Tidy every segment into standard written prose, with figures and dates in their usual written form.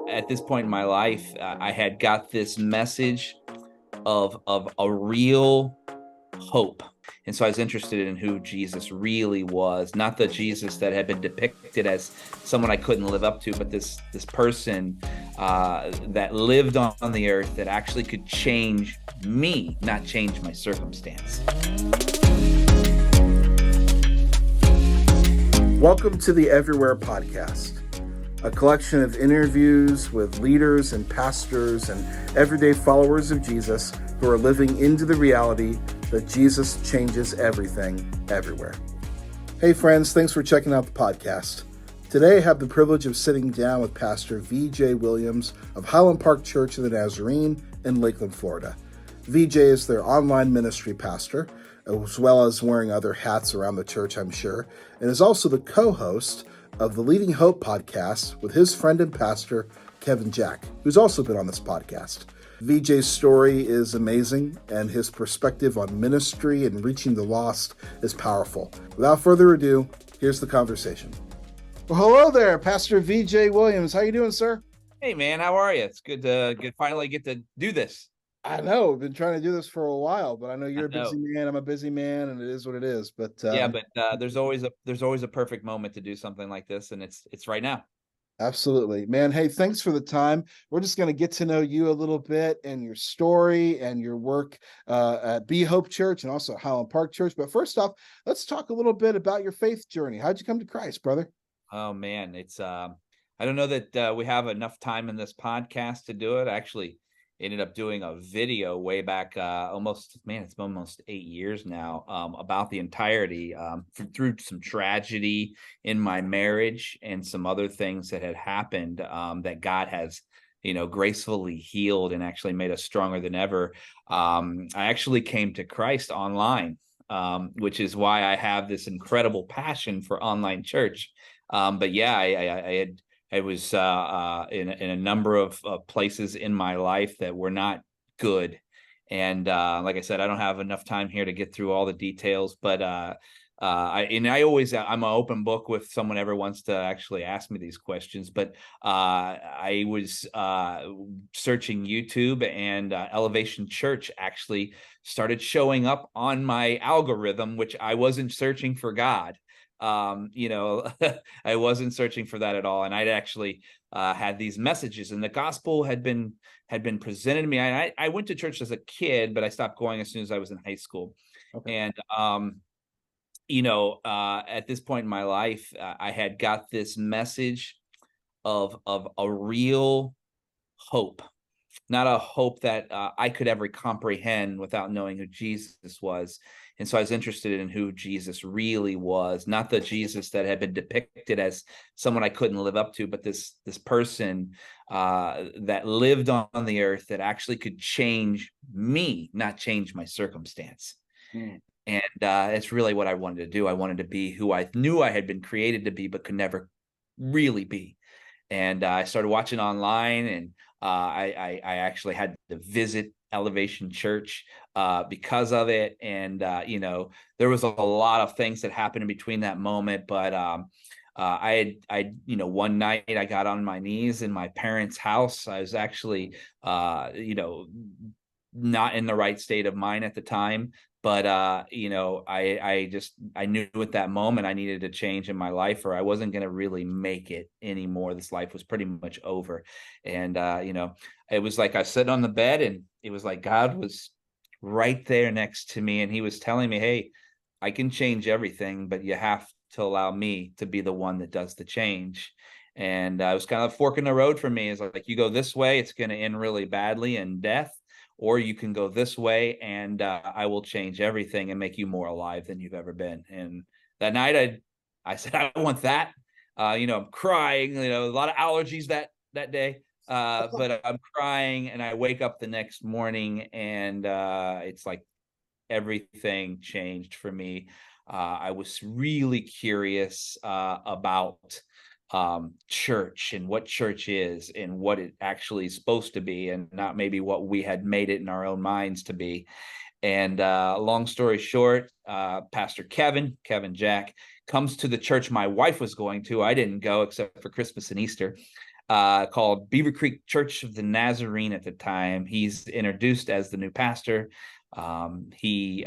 at this point in my life, I had got this message of a real hope. And so I was interested in who Jesus really was, not the Jesus that had been depicted as someone I couldn't live up to, but this person that lived on the earth that actually could change me, not change my circumstance. Welcome to the Everywhere Podcast, a collection of interviews with leaders and pastors and everyday followers of Jesus who are living into the reality that Jesus changes everything, everywhere. Hey friends, thanks for checking out the podcast. Today I have the privilege of sitting down with Pastor VJ Williams of Highland Park Church of the Nazarene in Lakeland, Florida. VJ is their online ministry pastor, as well as wearing other hats around the church, I'm sure, and is also the co-host of the Leading Hope podcast with his friend and pastor, Kevin Jack, who's also been on this podcast. VJ's story is amazing, and his perspective on ministry and reaching the lost is powerful. Without further ado, here's the conversation. Well, hello there, Pastor VJ Williams. How you doing, sir? Hey man, how are you? It's good to finally get to do this. I know, I've been trying to do this for a while, but I know you're a know. busy man. I'm a busy man, and it is what it is. But Yeah, but there's always a perfect moment to do something like this, and it's right now. absolutely, man. Hey, thanks for the time. We're just going to get to know you a little bit and your story and your work at Be Hope Church and also Highland Park Church. But first off, let's talk a little bit about your faith journey. How'd you come to Christ, brother? Oh man, it's I don't know that we have enough time in this podcast to do it. I actually ended up doing a video way back it's almost 8 years now, about the entirety, through some tragedy in my marriage and some other things that had happened, that God has gracefully healed and actually made us stronger than ever. I actually came to Christ online, which is why I have this incredible passion for online church. But yeah, I was in a number of places in my life that were not good. And like I said, I don't have enough time here to get through all the details, but I'm an open book with someone ever wants to actually ask me these questions. But I was searching YouTube, and Elevation Church actually started showing up on my algorithm, which I wasn't searching for God. I wasn't searching for that at all, and I'd actually had these messages, and the gospel had been presented to me. I went to church as a kid, but I stopped going as soon as I was in high school. Okay. And at this point in my life, I had got this message of a real hope, not a hope that I could ever comprehend without knowing who Jesus was. And so I was interested in who Jesus really was, not the Jesus that had been depicted as someone I couldn't live up to, but this person that lived on the earth that actually could change me, not change my circumstance. Mm. And it's really what I wanted to do. I wanted to be who I knew I had been created to be, but could never really be. And I started watching online, and I actually had to visit Elevation Church because of it. And there was a lot of things that happened in between that moment. But one night I got on my knees in my parents' house. I was actually not in the right state of mind at the time. But I knew at that moment I needed a change in my life, or I wasn't going to really make it anymore. This life was pretty much over. And it was like I sat on the bed, and it was like God was right there next to me, and he was telling me, hey, I can change everything, but you have to allow me to be the one that does the change. And it was kind of a fork in the road for me. It's like you go this way, it's going to end really badly in death, or you can go this way, and I will change everything and make you more alive than you've ever been. And that night I said, I want that. I'm crying, a lot of allergies that day. But I'm crying, and I wake up the next morning, and it's like everything changed for me. I was really curious about church and what church is and what it actually is supposed to be, and not maybe what we had made it in our own minds to be. And long story short, Pastor Kevin Jack comes to the church my wife was going to. I didn't go except for Christmas and Easter. called Beaver Creek Church of the Nazarene at the time. He's introduced as the new pastor. He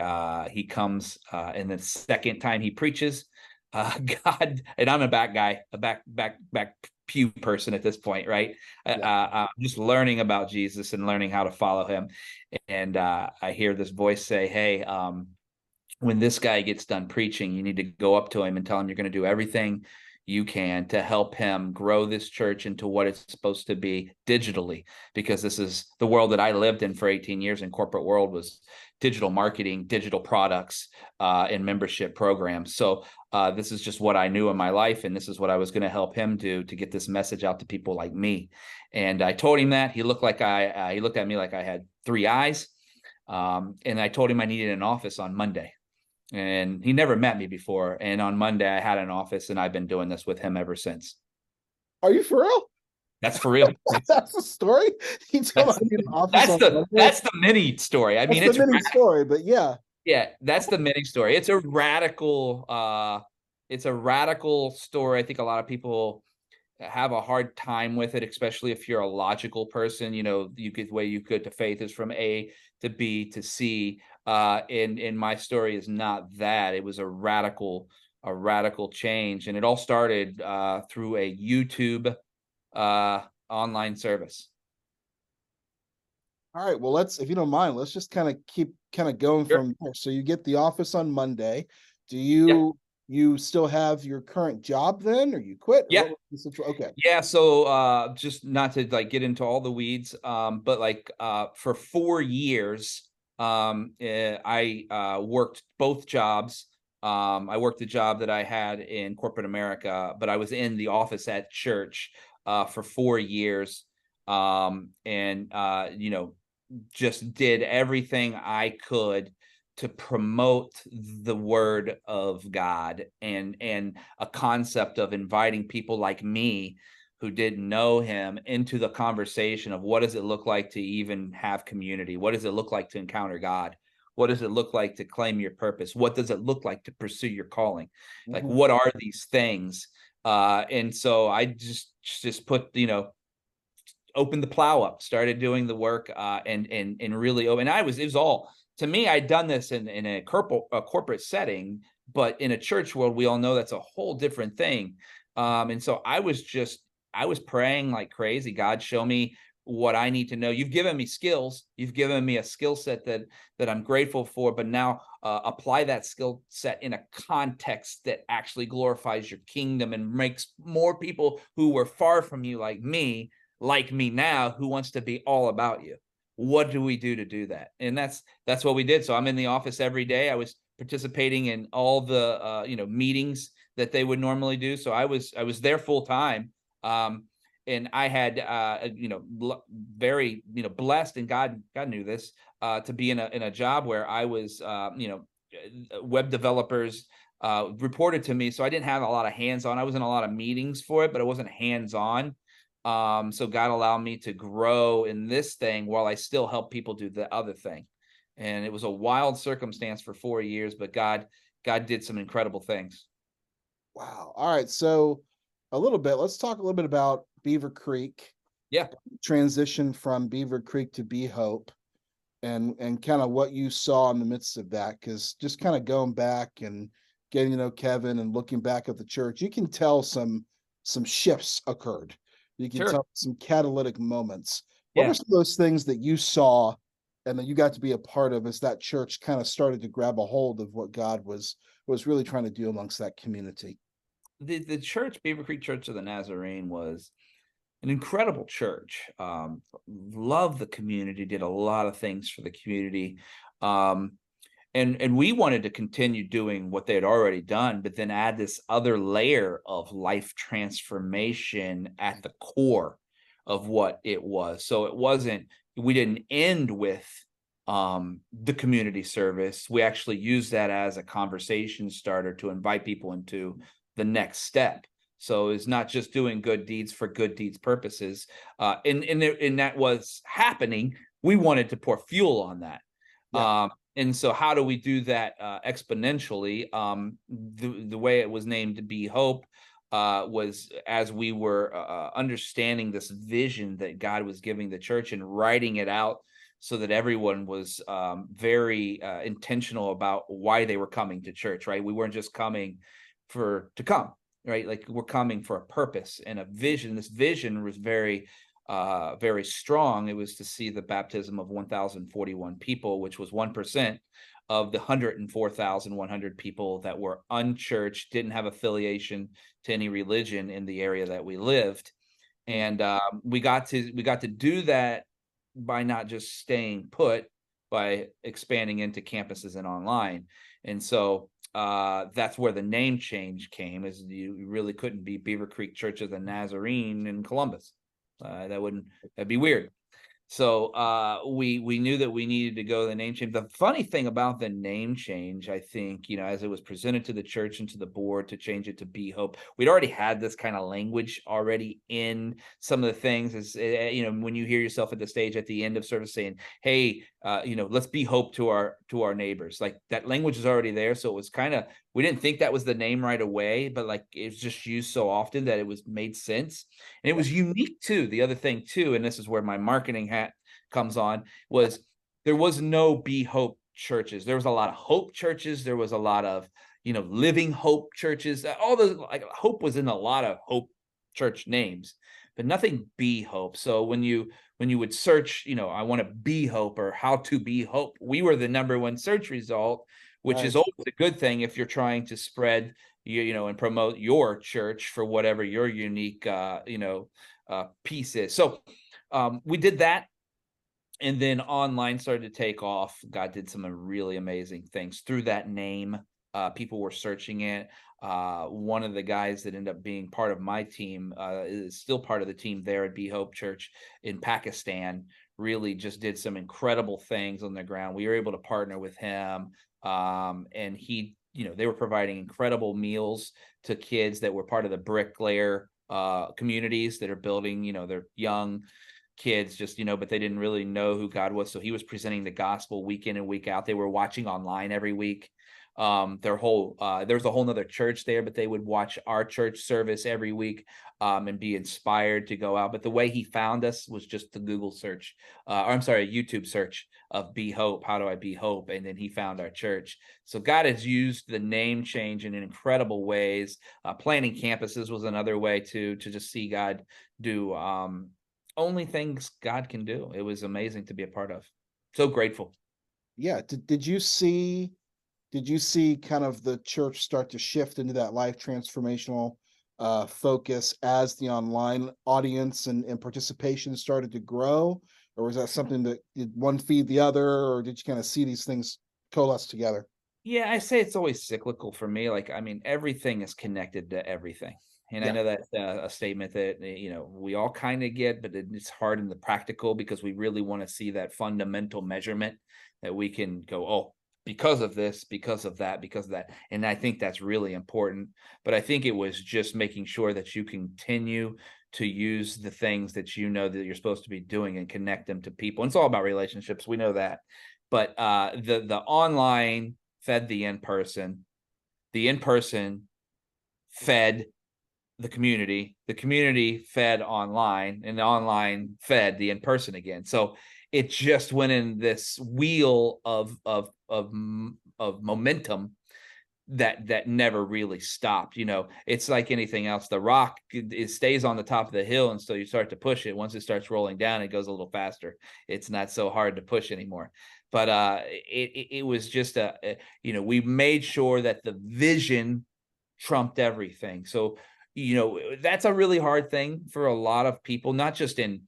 comes, and the second time he preaches, God, and I'm a back guy, a back pew person at this point, right? I'm just learning about Jesus and learning how to follow him. And I hear this voice say, "Hey, when this guy gets done preaching, you need to go up to him and tell him you're going to do everything you can to help him grow this church into what it's supposed to be digitally, because this is the world that I lived in for 18 years in corporate world, was digital marketing, digital products, and membership programs. So this is just what I knew in my life, and this is what I was going to help him do to get this message out to people like me." And I told him that. He looked at me like I had three eyes. And I told him I needed an office on Monday. And he never met me before. And on Monday, I had an office, and I've been doing this with him ever since. Are you for real? That's for real. That's the story. He told That's, me an office that's the mini story. I mean, it's the mini story, but yeah. Yeah, that's the mini story. It's a radical story. I think a lot of people have a hard time with it, especially if you're a logical person. You know, the way you get to faith is from A to B to C. And my story is not that. It was a radical change, and it all started through a YouTube online service. All right. Well, if you don't mind, let's just kind of keep going from there. So you get the office on Monday. Do you still have your current job then, or you quit? Yeah. Okay. Yeah. So just not to get into all the weeds, but for 4 years, I worked both jobs. I worked the job that I had in corporate America, but I was in the office at church for 4 years. And just did everything I could to promote the word of God, and a concept of inviting people like me who didn't know him into the conversation of what does it look like to even have community? What does it look like to encounter God? What does it look like to claim your purpose? What does it look like to pursue your calling? Like, what are these things? And so I just put, opened the plow up, started doing the work, and really, and it was all, to me, I'd done this in a corporate setting, but in a church world, we all know that's a whole different thing. And so I was praying like crazy. God, show me what I need to know. You've given me skills. You've given me a skill set that I'm grateful for, but now apply that skill set in a context that actually glorifies your kingdom and makes more people who were far from you like me now, who wants to be all about you. What do we do to do that? And that's what we did. So I'm in the office every day. I was participating in all the meetings that they would normally do. So I was there full time. And I had very blessed, and God knew this, to be in a job where I was web developers reported to me. So I didn't have a lot of hands-on. I was in a lot of meetings for it, but I wasn't hands-on. So God allowed me to grow in this thing while I still help people do the other thing. And it was a wild circumstance for 4 years, but God did some incredible things. Wow. All right. So let's talk a little bit about Beaver Creek. Yeah. Transition from Beaver Creek to Be Hope, and kind of what you saw in the midst of that. Because just kind of going back and getting to know Kevin and looking back at the church, you can tell some shifts occurred. You can tell some catalytic moments. What were some of those things that you saw and that you got to be a part of as that church kind of started to grab a hold of what God was really trying to do amongst that community? The church, Beaver Creek Church of the Nazarene, was an incredible church. Loved the community, did a lot of things for the community. And we wanted to continue doing what they had already done, but then add this other layer of life transformation at the core of what it was. So we didn't end with the community service. We actually used that as a conversation starter to invite people into the next step. So it's not just doing good deeds for good deeds purposes. And that was happening. We wanted to pour fuel on that. Yeah. And so how do we do that exponentially? The way it was named to Be Hope was as we were understanding this vision that God was giving the church and writing it out so that everyone was very intentional about why they were coming to church, right? We weren't just coming to come, right? Like we're coming for a purpose and a vision. This vision was very strong. It was to see the baptism of 1,041 people, which was 1% of the 104,100 people that were unchurched, didn't have affiliation to any religion in the area that we lived. And we got to do that by not just staying put, by expanding into campuses and online. And so that's where the name change came, is you really couldn't be Beaver Creek Church of the Nazarene in Columbus. That'd be weird. So we knew that we needed to go the name change. The funny thing about the name change, I think, as it was presented to the church and to the board to change it to Be Hope, we'd already had this kind of language already in some of the things. Is when you hear yourself at the stage at the end of service saying, "Hey, let's be hope to our neighbors," like that language is already there. So it was kind of, we didn't think that was the name right away, but like it was just used so often that it was made sense. And it was unique too. The other thing too, and this is where my marketing hat comes on, was there was no Be Hope churches. There was a lot of hope churches. There was a lot of, Living Hope churches. All the, like, hope was in a lot of hope church names, but nothing Be Hope. So when you would search, I want to be hope or how to be hope, we were the #1 search result, which is always a good thing if you're trying to spread and promote your church for whatever your unique piece is. So we did that, and then online started to take off. God did some really amazing things through that name. People were searching it. One of the guys that ended up being part of my team is still part of the team there at Be Hope Church in Pakistan. Really just did some incredible things on the ground. We were able to partner with him, and they were providing incredible meals to kids that were part of the bricklayer communities that are building. They're young kids, but they didn't really know who God was. So he was presenting the gospel week in and week out. They were watching online every week. There's a whole nother church there, but they would watch our church service every week and be inspired to go out. But the way he found us was just the Google search, a YouTube search of Be Hope. How do I be hope? And then he found our church. So God has used the name change in incredible ways. Planning campuses was another way to just see God do only things God can do. It was amazing to be a part of. So grateful. Yeah. Did you see kind of the church start to shift into that life transformational focus as the online audience and participation started to grow? Or was that something that did one feed the other, or did you kind of see these things coalesce together? Yeah, I say it's always cyclical for me. Like, I mean, everything is connected to everything. And I Yeah. know that's a statement that, we all kind of get, but it's hard in the practical because we really want to see that fundamental measurement that we can go, oh, because of this, because of that, because of that. And I think that's really important. But I think it was just making sure that you continue to use the things that that you're supposed to be doing and connect them to people. And it's all about relationships. We know that. But the online fed the in-person fed the community fed online, and the online fed the in-person again. So it just went in this wheel of momentum that never really stopped. It's like anything else. The rock, it stays on the top of the hill, and so you start to push it. Once it starts rolling down, it goes a little faster. It's not so hard to push anymore. But it was just we made sure that the vision trumped everything. So that's a really hard thing for a lot of people, not just in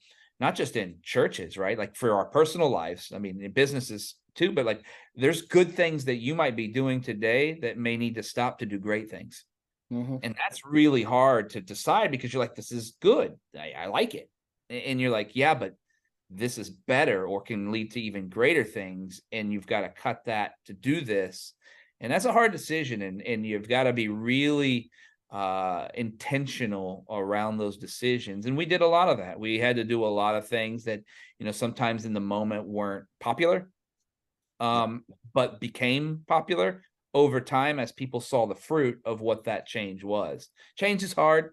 churches, right? Like for our personal lives, I mean, in businesses too, but like there's good things that you might be doing today that may need to stop to do great things. Mm-hmm. And that's really hard to decide, because you're like, this is good. I like it. And you're like, yeah, but this is better, or can lead to even greater things. And you've got to cut that to do this. And that's a hard decision. And you've got to be really intentional around those decisions. And we did a lot of that. We had to do a lot of things that, sometimes in the moment weren't popular, but became popular over time as people saw the fruit of what that change was. Change is hard.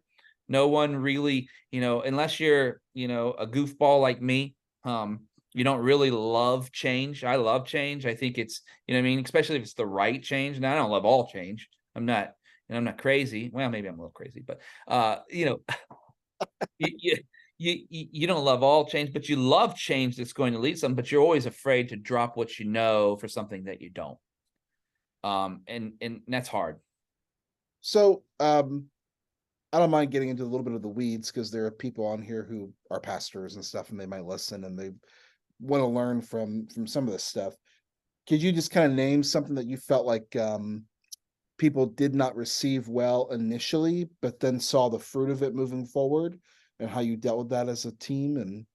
No one really, unless you're, a goofball like me, you don't really love change. I love change. I think it's, what I mean, especially if it's the right change. Now I don't love all change. I'm not crazy. Well, maybe I'm a little crazy, but you, you don't love all change, but you love change that's going to lead something, but you're always afraid to drop what you know for something that you don't. And that's hard. So, I don't mind getting into a little bit of the weeds because there are people on here who are pastors and stuff, and they might listen and they want to learn from some of this stuff. Could you just kind of name something that you felt like people did not receive well initially, but then saw the fruit of it moving forward, and how you dealt with that as a team? And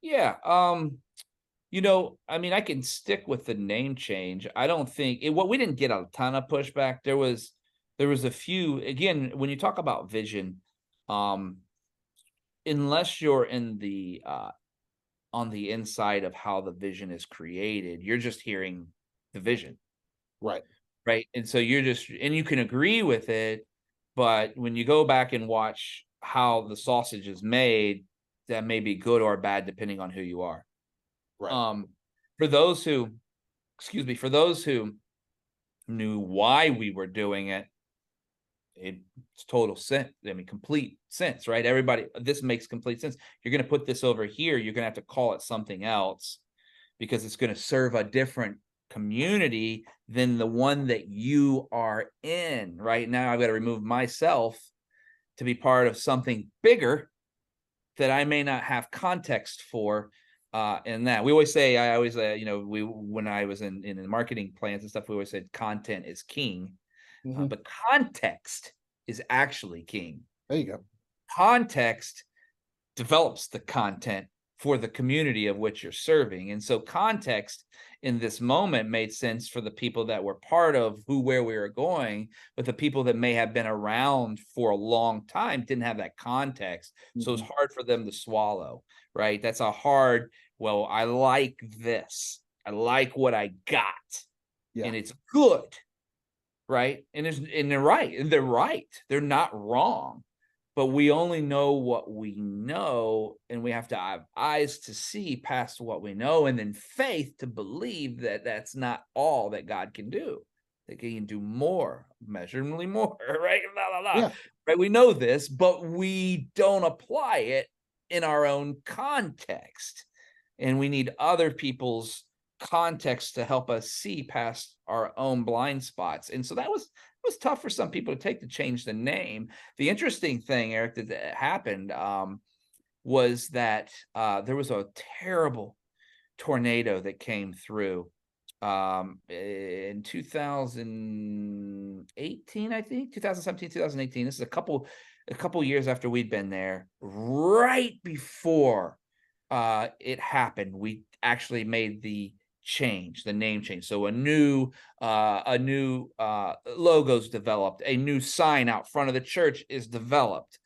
Yeah. I mean, I can stick with the name change. I don't think what we didn't get a ton of pushback. There was a few. Again, when you talk about vision, unless you're in the on the inside of how the vision is created, you're just hearing the vision. right. Right. And so and you can agree with it, but when you go back and watch how the sausage is made, that may be good or bad depending on who you are. Right. Um, for those who, excuse me, for those who knew why we were doing it, it's total sense. I mean, complete sense, right? Everybody, this makes complete sense. You're going to put this over here. You're going to have to call it something else because it's going to serve a different community than the one that you are in. Right now, I've got to remove myself to be part of something bigger that I may not have context for. And that we always say, I always, when I was in the marketing plans and stuff, we always said content is king, but context is actually king. There you go. Context develops the content for the community of which you're serving. And so context in this moment made sense for the people that were part of where we were going, but the people that may have been around for a long time didn't have that context. So it's hard for them to swallow, right? That's a hard, well, I like this. I like what I got. Yeah. And it's good. Right. And they're right. And they're right. They're not wrong. But we only know what we know, and we have to have eyes to see past what we know, and then faith to believe that that's not all that God can do. That He can do more, measurably more, right? Blah, blah, blah. Yeah. Right? We know this, but we don't apply it in our own context. And we need other people's context to help us see past our own blind spots. And so that was tough for some people to change the name. The interesting thing, Eric, that happened was that there was a terrible tornado that came through in 2018, I think 2017, 2018. This is a couple years after we'd been there. Right before it happened, we actually made the name change. So a new logo's developed, a new sign out front of the church is developed.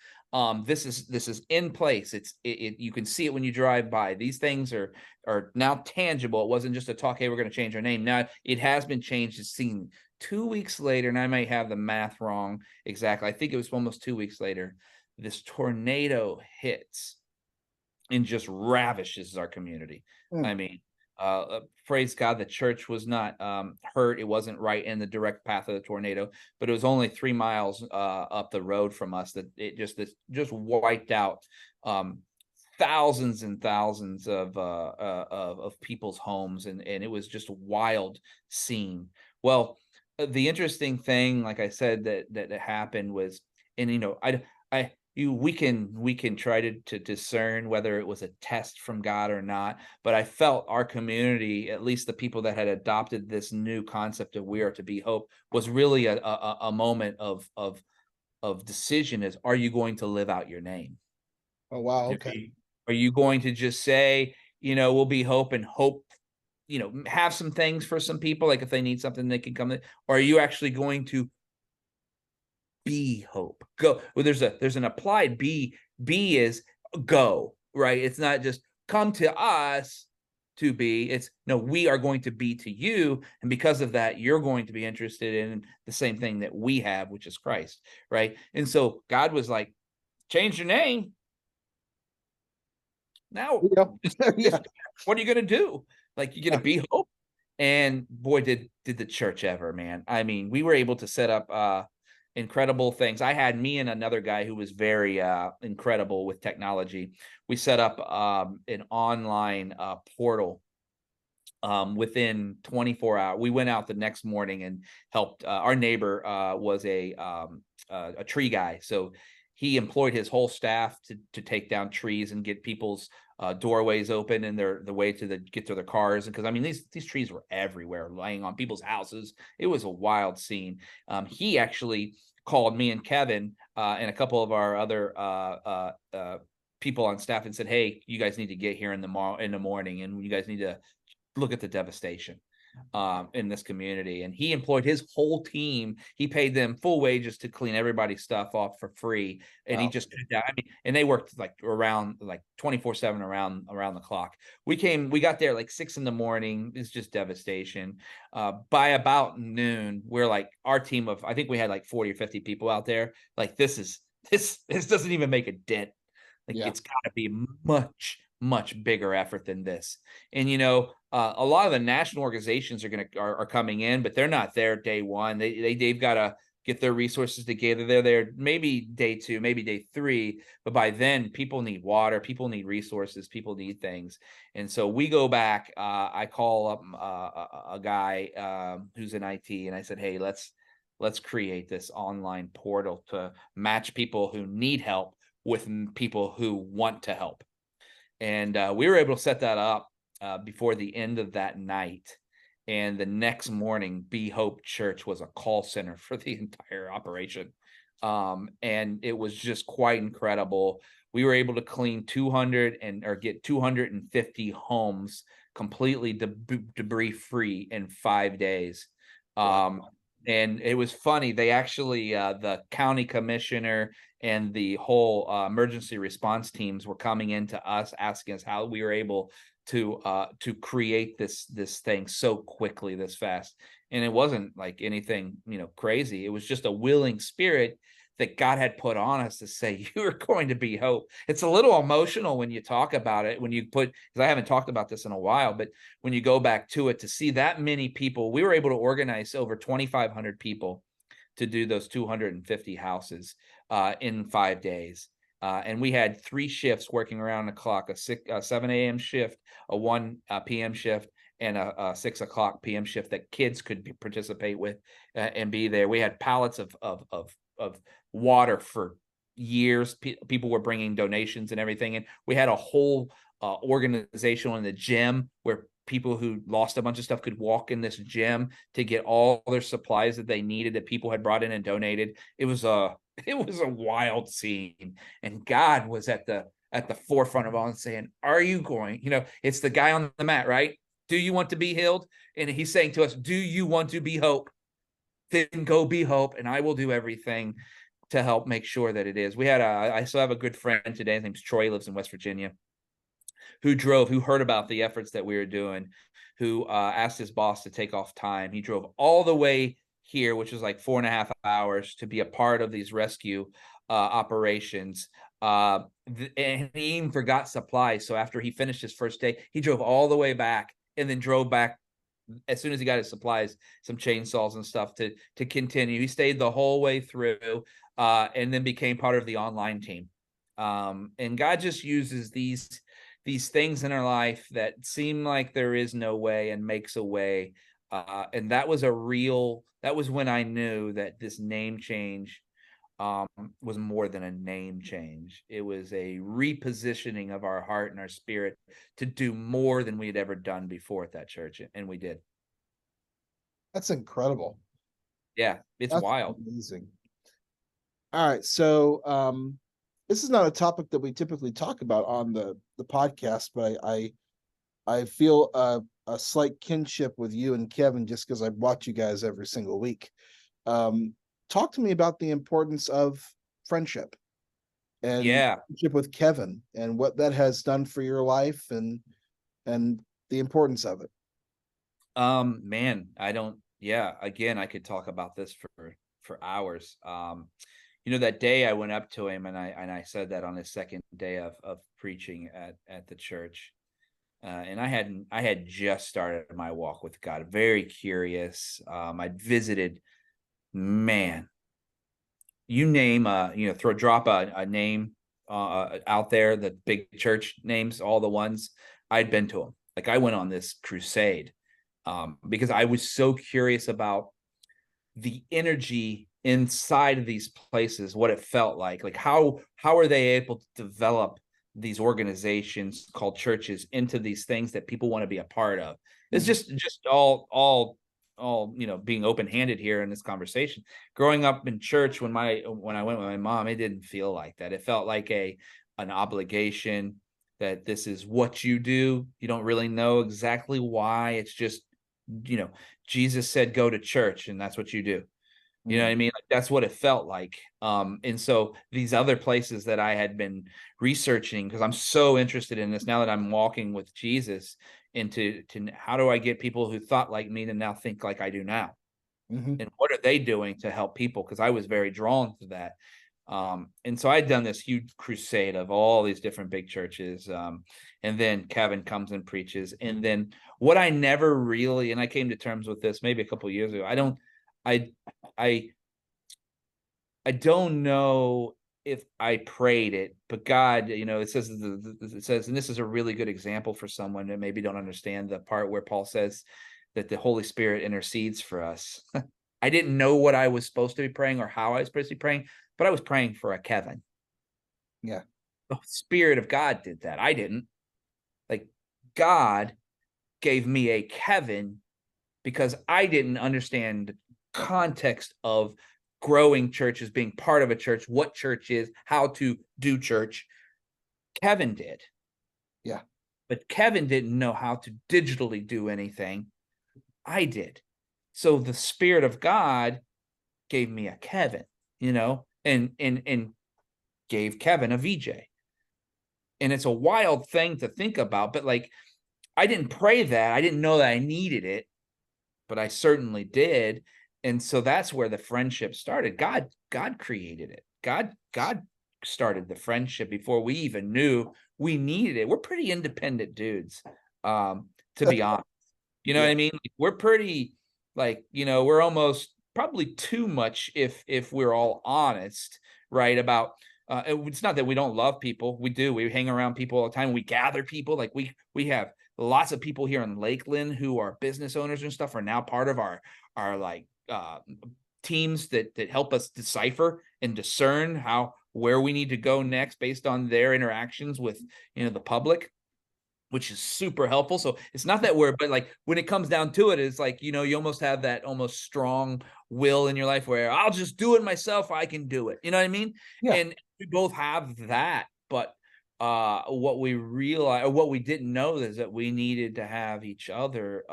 This is in place. You can see it when you drive by. These things are now tangible. It wasn't just a talk, hey, we're going to change our name. Now it has been changed. It's seen 2 weeks later, and I may have the math wrong exactly. I think it was almost 2 weeks later, this tornado hits and just ravishes our community. I mean, praise God, the church was not hurt. It wasn't right in the direct path of the tornado, but it was only 3 miles up the road from us that it just wiped out thousands and thousands of people's homes, and it was just a wild scene. Well, the interesting thing, like I said, that happened was, and we can try to discern whether it was a test from God or not, but I felt our community, at least the people that had adopted this new concept of we are to be hope, was really a moment of decision. Is, are you going to live out your name? Oh, wow. Okay. Are you going to just say, we'll be hope, and hope, have some things for some people, like if they need something they can come in, or are you actually going to be hope? Go. Well, there's an applied be is go, right? It's not just come to us to be. It's no, we are going to be to you. And because of that, you're going to be interested in the same thing that we have, which is Christ. Right. And so God was like, change your name. Now, Yeah. Yeah. what are you going to do? Like, you're going to be Hope. And boy, did the church ever, man. I mean, we were able to set up incredible things. I had me and another guy who was very incredible with technology. We set up an online portal within 24 hours. We went out the next morning and helped. Our neighbor was a tree guy, so he employed his whole staff to take down trees and get people's doorways open and the way to get to their cars. And because I mean, these trees were everywhere, laying on people's houses. It was a wild scene. He actually called me and Kevin and a couple of our other people on staff and said, "Hey, you guys need to get here in the morning, and you guys need to look at the devastation in this community." And he employed his whole team. He paid them full wages to clean everybody's stuff off for free. And he just, I mean, and they worked like around like 24/7 around the clock. We got there like 6 a.m. It's just devastation. By about noon, we're like, our team of, I think we had like 40 or 50 people out there. Like, this doesn't even make a dent. Like, it's got to be much bigger effort than this. And a lot of the national organizations are coming in, but they're not there day one. They've got to get their resources together. They're there maybe day 2, maybe day 3, but by then people need water, people need resources, people need things. And so we go back. I call up a guy who's in IT, and I said, "Hey, let's create this online portal to match people who need help with people who want to help." And we were able to set that up before the end of that night. And the next morning, Be Hope Church was a call center for the entire operation. And it was just quite incredible. We were able to clean 250 homes completely debris free in 5 days. And it was funny. They actually, the county commissioner and the whole emergency response teams were coming into us, asking us how we were able to create this thing so quickly, this fast. And it wasn't like anything, crazy. It was just a willing spirit that God had put on us to say, you're going to be Hope. It's a little emotional when you talk about it, because I haven't talked about this in a while, but when you go back to it, to see that many people, we were able to organize over 2,500 people to do those 250 houses in 5 days. And we had 3 shifts working around the clock, a 7 a.m. shift, a 1 p.m. shift, and a 6 o'clock p.m. shift that kids could participate with and be there. We had pallets of water for years. People were bringing donations and everything. And we had a whole organization in the gym where people who lost a bunch of stuff could walk in this gym to get all their supplies that they needed that people had brought in and donated. It was a wild scene, and God was at the forefront of all and saying, "Are you going?" It's the guy on the mat, right? Do you want to be healed? And he's saying to us, "Do you want to be Hope? Then go be Hope, and I will do everything to help make sure that it is." I still have a good friend today. His name's Troy, lives in West Virginia, who heard about the efforts that we were doing, who asked his boss to take off time. He drove all the way here, which is like 4.5 hours, to be a part of these rescue operations. And he even forgot supplies. So after he finished his first day, he drove all the way back and then drove back as soon as he got his supplies, some chainsaws and stuff to continue. He stayed the whole way through and then became part of the online team. And God just uses these things in our life that seem like there is no way and makes a way. And that was when I knew that this name change was more than a name change. It was a repositioning of our heart and our spirit to do more than we had ever done before at that church. And we did. That's incredible. Yeah, it's wild. Amazing. All right. So this is not a topic that we typically talk about on the podcast, but I feel a slight kinship with you and Kevin just because I watch you guys every single week. Talk to me about the importance of friendship and friendship with Kevin and what that has done for your life and the importance of it? Man, I don't, yeah, again, I could talk about this for hours. That day I went up to him and I said that on his second day of preaching at the church. And I had just started my walk with God, very curious. I'd visited, man, you name, drop a name out there, the big church names, all the ones, I'd been to them. Like, I went on this crusade because I was so curious about the energy inside of these places, what it felt like how are they able to develop these organizations called churches into these things that people want to be a part of. It's just all being open-handed here in this conversation. Growing up in church, when I went with my mom, it didn't feel like that. It felt like an obligation, that this is what you do. You don't really know exactly why. It's just, Jesus said go to church, and that's what you do. You know what I mean? Like, that's what it felt like. And so these other places that I had been researching, because I'm so interested in this now that I'm walking with Jesus, into how do I get people who thought like me to now think like I do now? And what are they doing to help people? Because I was very drawn to that. And so I'd done this huge crusade of all these different big churches. And then Kevin comes and preaches. And then what I never really, and I came to terms with this maybe a couple of years ago, I don't know if I prayed it, but God, it says, and this is a really good example for someone that maybe don't understand the part where Paul says that the Holy Spirit intercedes for us. I didn't know what I was supposed to be praying or how I was supposed to be praying, but I was praying for a Kevin. Yeah. The Spirit of God did that. I didn't. Like, God gave me a Kevin because I didn't understand the context of growing churches, being part of a church, what church is, how to do church. Kevin did. Yeah. But Kevin didn't know how to digitally do anything. I did. So the Spirit of God gave me a Kevin, and gave Kevin a VJ. And it's a wild thing to think about, but like, I didn't pray that. I didn't know that I needed it, but I certainly did. And so that's where the friendship started. God created it. God started the friendship before we even knew we needed it. We're pretty independent dudes, to be honest. You know what I mean? Like, we're pretty, like, we're almost probably too much if we're all honest, right? About it's not that we don't love people. We do. We hang around people all the time. We gather people. Like, we have lots of people here in Lakeland who are business owners and stuff, are now part of our like teams that help us decipher and discern where we need to go next based on their interactions with the public, which is super helpful. So it's not that but like, when it comes down to it, it's like, you almost have that almost strong will in your life where I'll just do it myself. I can do it. You know what I mean? Yeah. And we both have that, but what we realized, or what we didn't know, is that we needed to have each other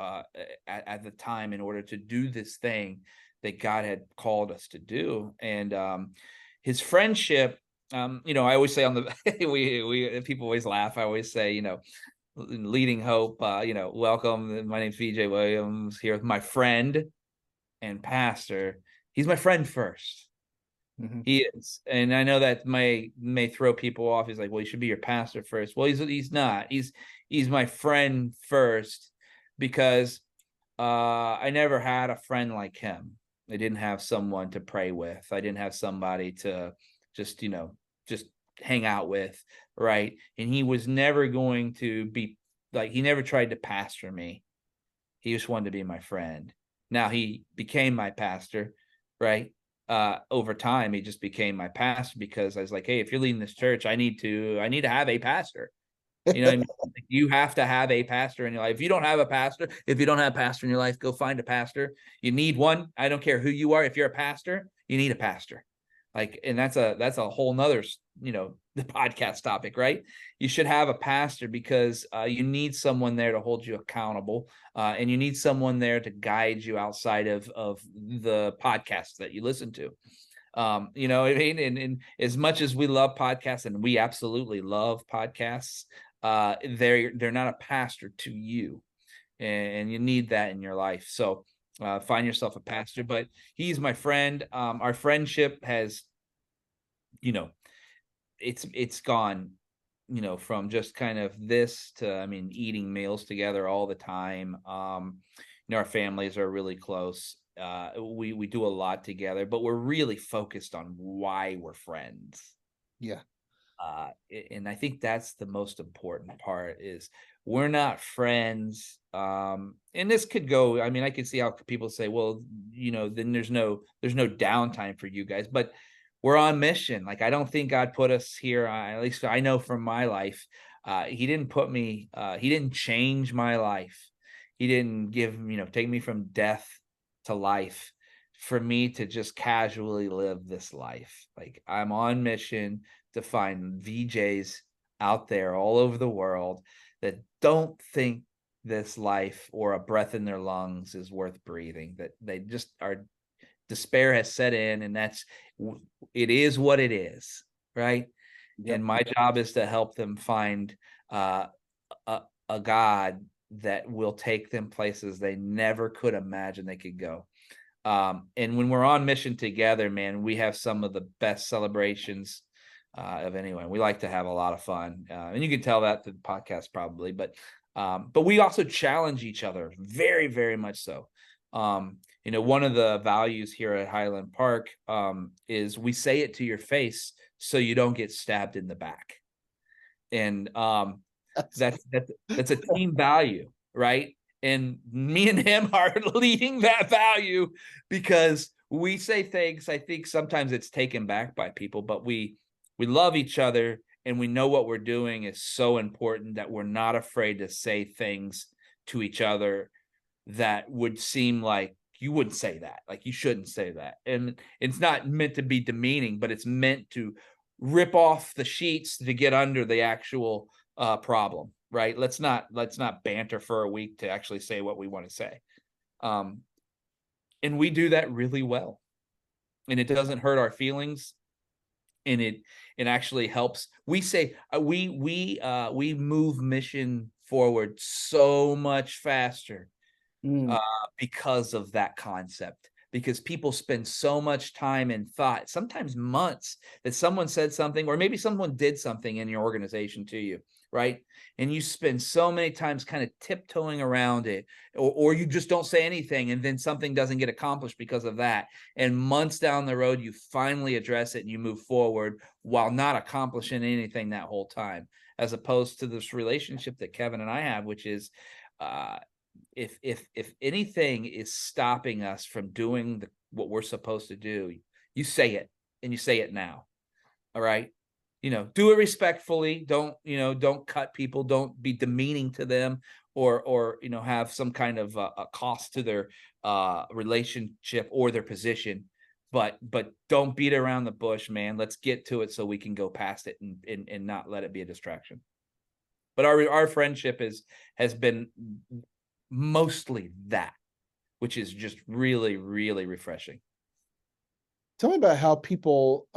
at the time in order to do this thing that God had called us to do. And his friendship, I always say on the we people always laugh. I always say, Leading Hope, welcome. My name's VJ Williams, here with my friend and pastor. He's my friend first. He is. And I know that may throw people off. He's like, well, he should be your pastor first. Well, he's not. He's my friend first, because I never had a friend like him. I didn't have someone to pray with. I didn't have somebody to just hang out with, right? And he was never going to be like, he never tried to pastor me. He just wanted to be my friend. Now he became my pastor, right? Over time, he just became my pastor because I was like, hey, if you're leading this church, I need to have a pastor. You know what I mean? You have to have a pastor in your life. If you don't have a pastor, if you don't have a pastor in your life, go find a pastor. You need one. I don't care who you are. If you're a pastor, you need a pastor. Like, and that's a whole nother, the podcast topic, right? You should have a pastor because you need someone there to hold you accountable, and you need someone there to guide you outside of the podcasts that you listen to. You know what I mean? And as much as we love podcasts, and we absolutely love podcasts, they're not a pastor to you. and you need that in your life. So find yourself a pastor. But he's my friend. Our friendship has, you know, it's gone, from just kind of this to, I mean, eating meals together all the time. Our families are really close. We do a lot together, but we're really focused on why we're friends. Yeah. And I think that's the most important part is we're not friends. And this could go, I mean, I could see how people say, well, then there's no downtime for you guys, but we're on mission. Like, I don't think God put us here. At least I know from my life, he didn't put me, he didn't change my life. He didn't take me from death to life for me to just casually live this life. Like, I'm on mission to find VJs out there all over the world that don't think this life or a breath in their lungs is worth breathing, that they just are, despair has set in, and it is what it is, right? Yep. And my job is to help them find uh, a God that will take them places they never could imagine they could go. And when we're on mission together, man, we have some of the best celebrations of anyone. We like to have a lot of fun, and you can tell that through the podcast probably. But we also challenge each other very, very much so. One of the values here at Highland Park is we say it to your face so you don't get stabbed in the back, and that's a team value, right? And me and him are leading that value because we say things. I think sometimes it's taken back by people, but we love each other, and we know what we're doing is so important that we're not afraid to say things to each other that would seem like you wouldn't say that, like you shouldn't say that. And it's not meant to be demeaning, but it's meant to rip off the sheets to get under the actual problem, right? Let's not banter for a week to actually say what we want to say. Um, and we do that really well, and it doesn't hurt our feelings, and it actually helps. We say we move mission forward so much faster Mm. because of that concept. Because people spend so much time and thought, sometimes months, that someone said something, or maybe someone did something in your organization to you, right? And you spend so many times kind of tiptoeing around it, or you just don't say anything, and then something doesn't get accomplished because of that. And months down the road, you finally address it and you move forward while not accomplishing anything that whole time, as opposed to this relationship that Kevin and I have, which is uh, if anything is stopping us from doing what we're supposed to do, you say it, and you say it now. All right. Do it respectfully. Don't cut people. Don't be demeaning to them, or have some kind of a cost to their relationship or their position. But don't beat around the bush, man. Let's get to it so we can go past it, and not let it be a distraction. But our friendship has been mostly that, which is just really, really refreshing. Tell me about how people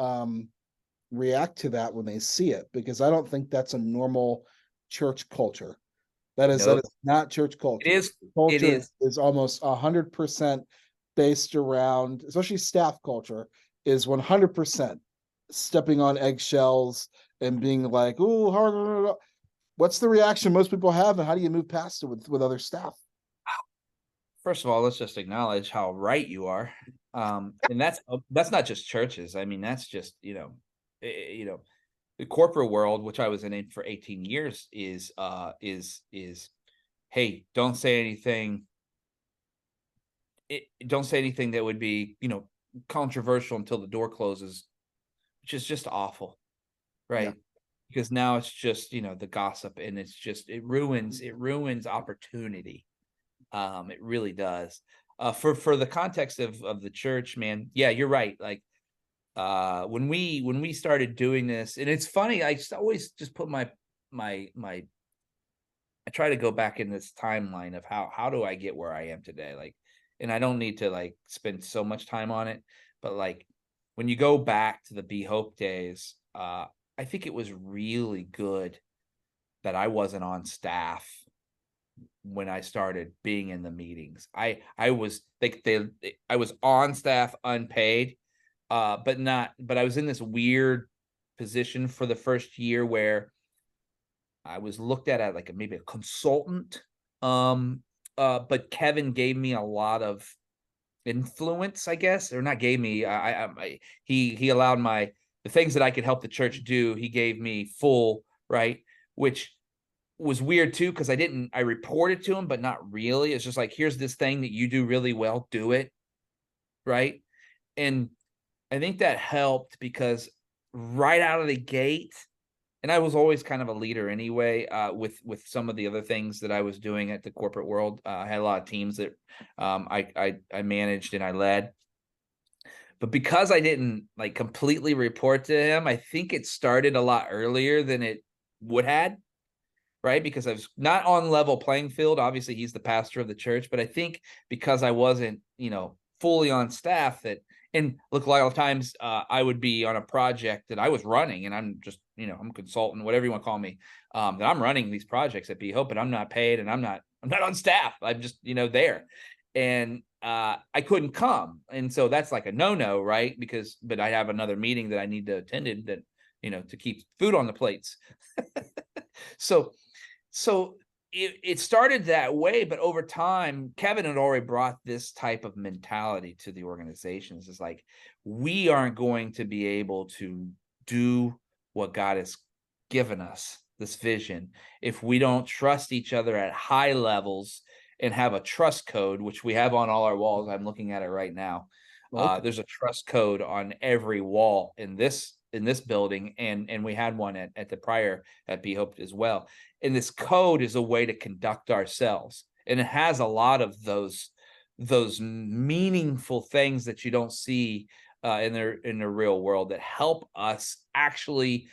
react to that when they see it, because I don't think that's a normal church culture. That is Nope. not church culture. It is. It Culture is. is almost 100% based around, especially staff culture, is 100% stepping on eggshells and being like, "Oh, what's the reaction most people have, and how do you move past it with other staff?" First of all, let's just acknowledge how right you are. And that's not just churches. I mean, that's just, the corporate world, which I was in for 18 years, is hey, don't say anything. Don't say anything that would be, controversial until the door closes, which is just awful, Yeah. right? Because now it's just, the gossip, and it ruins opportunity. It really does. For the context of the church, man, yeah, you're right. Like, when we started doing this, and it's funny, I always just put my I try to go back in this timeline of how do I get where I am today, like, and I don't need to like spend so much time on it, but like when you go back to the Be Hope days, I think it was really good that I wasn't on staff when I started being in the meetings. I was like I was on staff unpaid, but I was in this weird position for the first year where I was looked at like maybe a consultant. But Kevin gave me a lot of influence, I guess, or not gave me. He allowed the things that I could help the church do. He gave me full right, which was weird too because I reported to him, but not really. It's just like, here's this thing that you do really well, do it right. And I think that helped because right out of the gate, and I was always kind of a leader anyway, with some of the other things that I was doing at the corporate world. I had a lot of teams that I managed and I led. But because I didn't like completely report to him, I think it started a lot earlier than it would had, right? Because I was not on level playing field. Obviously, he's the pastor of the church, but I think because I wasn't, fully on staff and look, a lot of times I would be on a project that I was running and I'm just, I'm a consultant, whatever you want to call me, that I'm running these projects at Be Hope, and I'm not paid and I'm not on staff. I'm just, there. And I couldn't come. And so that's like a no-no, right? But I have another meeting that I need to attend that, to keep food on the plates. So it started that way, but over time, Kevin had already brought this type of mentality to the organizations. It's like, we aren't going to be able to do what God has given us, this vision, if we don't trust each other at high levels and have a trust code, which we have on all our walls. I'm looking at it right now. Okay. There's a trust code on every wall in this building, and we had one at the prior at Be Hope as well. And this code is a way to conduct ourselves, and it has a lot of those meaningful things that you don't see in the real world that help us actually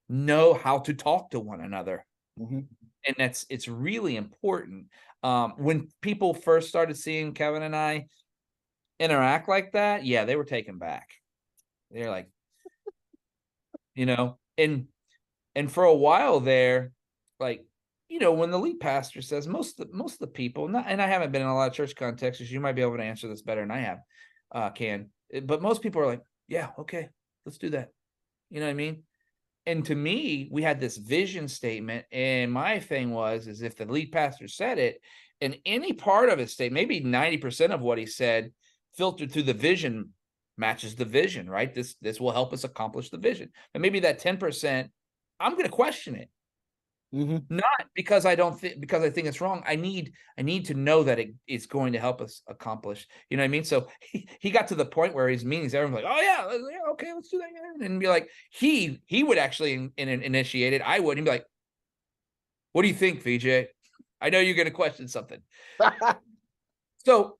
know how to talk to one another. Mm-hmm. And it's really important. When people first started seeing Kevin and I interact like that, yeah, they were taken back. They're like, and for a while there, like, when the lead pastor says, most of the people, not, and I haven't been in a lot of church contexts, you might be able to answer this better than I have, but most people are like, yeah, okay, let's do that. You know what I mean? And to me, we had this vision statement, and my thing is if the lead pastor said it, and any part of his statement, maybe 90% of what he said filtered through the vision matches the vision, right? This will help us accomplish the vision. And maybe that 10%, I'm going to question it. Mm-hmm. Not because because I think it's wrong. I need to know that it's going to help us accomplish. You know what I mean? So he got to the point where his meetings, everyone's like, oh yeah, okay, let's do that. And be like, he would actually initiate it. I would. He'd be like, what do you think, VJ? I know you're going to question something. So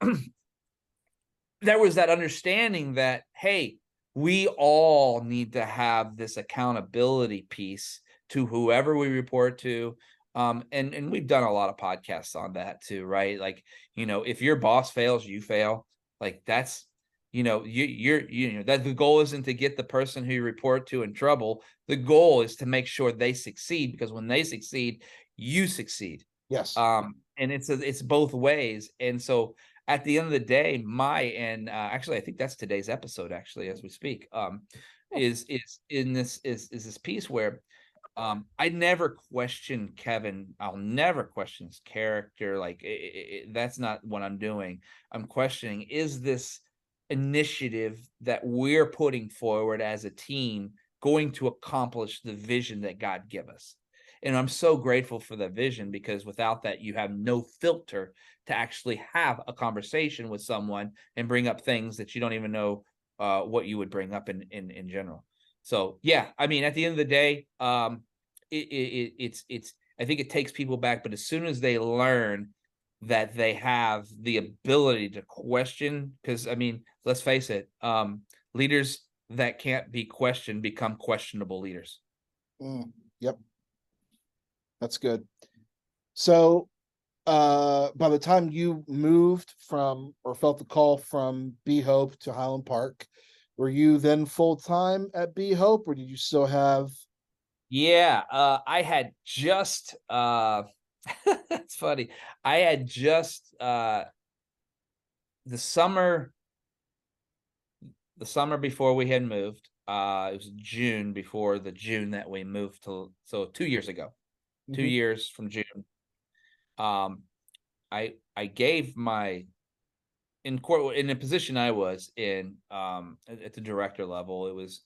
there was that understanding that, hey, we all need to have this accountability piece to whoever we report to. And we've done a lot of podcasts on that too, right? Like, if your boss fails, you fail. Like that's, that the goal isn't to get the person who you report to in trouble. The goal is to make sure they succeed, because when they succeed, you succeed. Yes. And it's both ways. And so at the end of the day, actually, I think that's today's episode, actually, as we speak, is this piece where I never question Kevin. I'll never question his character. Like that's not what I'm doing. I'm questioning, is this initiative that we're putting forward as a team going to accomplish the vision that God give us? And I'm so grateful for the vision, because without that, you have no filter to actually have a conversation with someone and bring up things that you don't even know what you would bring up in general. So yeah, I mean, at the end of the day, it's I think it takes people back, but as soon as they learn that they have the ability to question, because I mean, let's face it, leaders that can't be questioned become questionable leaders. Yep. That's good. So by the time you moved from, or felt the call from Be Hope to Highland Park, were you then full-time at Be Hope, or did you still have? Yeah, I had just That's funny. I had just the summer the summer before we had moved, it was June before the June that we moved to, so 2 years ago. 2 Mhm. years from June. Um, I gave my in court in the position I was in, at the director level, it was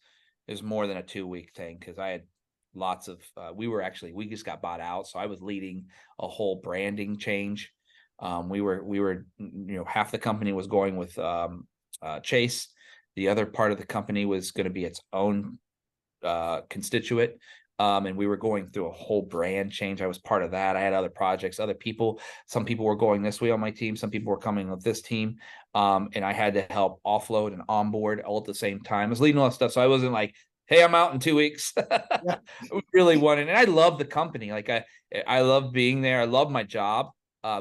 more than a 2-week thing because I had lots of we just got bought out, so I was leading a whole branding change. We were half the company was going with Chase. The other part of the company was going to be its own constituent. And we were going through a whole brand change. I was part of that. I had other projects, other people. Some people were going this way on my team. Some people were coming with this team. And I had to help offload and onboard all at the same time. I was leading all that stuff. So I wasn't like, hey, I'm out in 2 weeks. Yeah. I really wanted, and I love the company. Like I love being there. I love my job,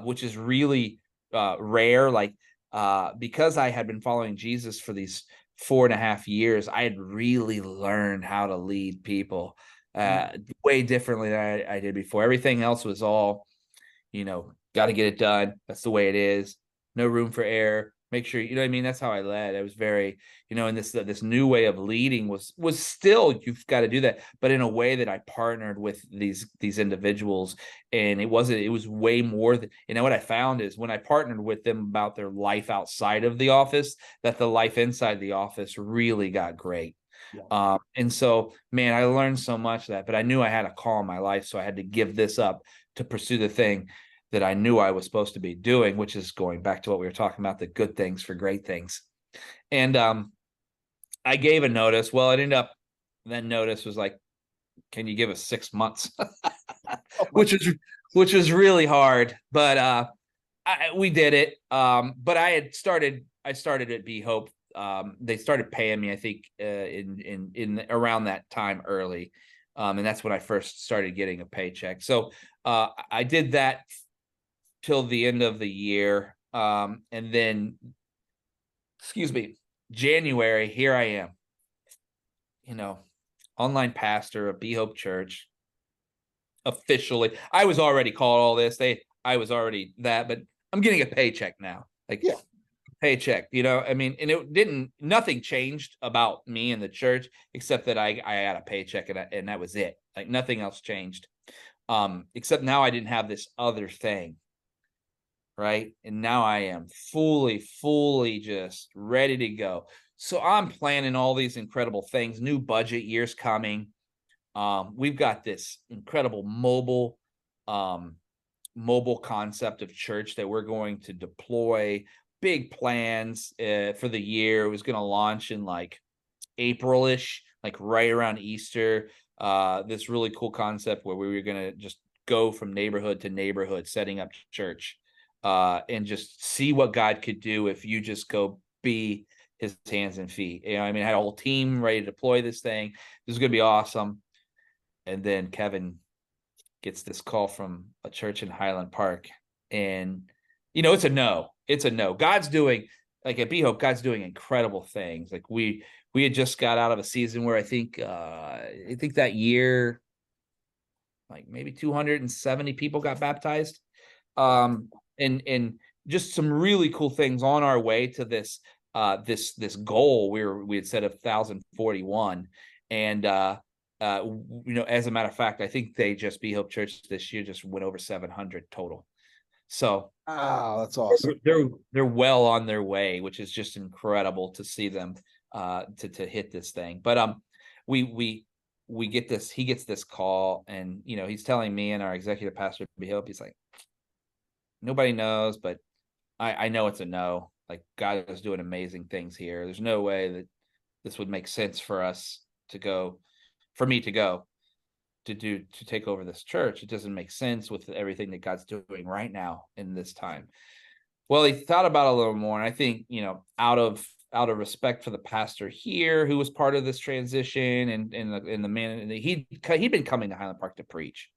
which is really rare. Like because I had been following Jesus for these 4.5 years, I had really learned how to lead people Mhm. way differently than I did before. Everything else was all, got to get it done. That's the way it is. No room for error. Make sure, you know what I mean? That's how I led. I was very, and this new way of leading was still, you've got to do that, but in a way that I partnered with these individuals. And it was way more than, what I found is when I partnered with them about their life outside of the office, that the life inside the office really got great. Yeah. And so, man, I learned so much of that, but I knew I had a call in my life. So I had to give this up to pursue the thing that I knew I was supposed to be doing, which is going back to what we were talking about, the good things for great things. And I gave a notice. Well, it ended up, that notice was like, can you give us 6 months? Oh my. which was really hard, but we did it. But I started at Be Hope. They started paying me, I think, in around that time early. And that's when I first started getting a paycheck. So I did that till the end of the year. And then, excuse me, January, here I am, you know, online pastor of Be Hope Church. Officially, I was already called all this. I was already that, but I'm getting a paycheck now. Like Yeah. paycheck, I mean, and nothing changed about me and the church except that I had a paycheck, and that was it. Like nothing else changed. Except now I didn't have this other thing. Right. And now I am fully just ready to go. So I'm planning all these incredible things, new budget years coming. We've got this incredible um, mobile concept of church that we're going to deploy. Big plans for the year. It was going to launch in like April-ish, like right around Easter. This really cool concept where we were going to just go from neighborhood to neighborhood, setting up church, and just see what God could do if you just go be his hands and feet. I mean, I had a whole team ready to deploy this thing. This is going to be awesome. And then Kevin gets this call from a church in Highland Park, and it's a no. It's a no. God's doing, like at Be Hope, God's doing incredible things. Like we had just got out of a season where I think that year, like maybe 270 people got baptized. And just some really cool things on our way to this this goal we had set of 1,041. And as a matter of fact, I think they just Be Hope Church this year just went over 700 total. So That's awesome. they're well on their way, which is just incredible to see them to hit this thing. But we get this, he gets this call, and he's telling me and our executive pastor Be Hope, he's like, nobody knows, but I know it's a no. Like God is doing amazing things here. There's no way that this would make sense for us to go, for me to go to take over this church. It doesn't make sense with everything that God's doing right now in this time. Well, he thought about it a little more, and I think out of respect for the pastor here who was part of this transition, and the man, he'd been coming to Highland Park to preach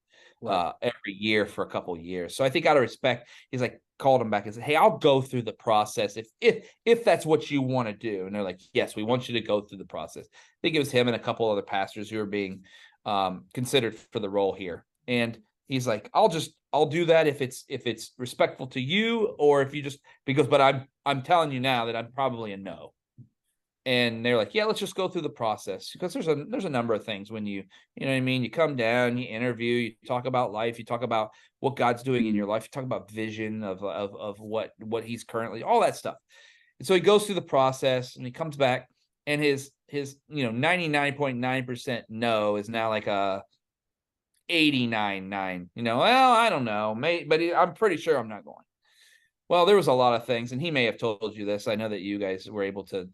every year for a couple of years. So I think out of respect, he's like called him back and said, hey, I'll go through the process if that's what you want to do. And they're like, yes, we want you to go through the process. I think it was him and a couple other pastors who were being considered for the role here. And He's like, I'll do that if it's respectful to you, or if you just, because, but I'm telling you now that I'm probably a no. And they're like, yeah, let's just go through the process, because there's a number of things when you know what I mean, you come down, you interview, you talk about life, you talk about what God's doing in your life, you talk about vision of what he's currently, all that stuff. And so he goes through the process and he comes back, and his 99.9% no is now like a 89.9. Well, I don't know, but I'm pretty sure I'm not going. Well, there was a lot of things, and he may have told you this. I know that you guys were able to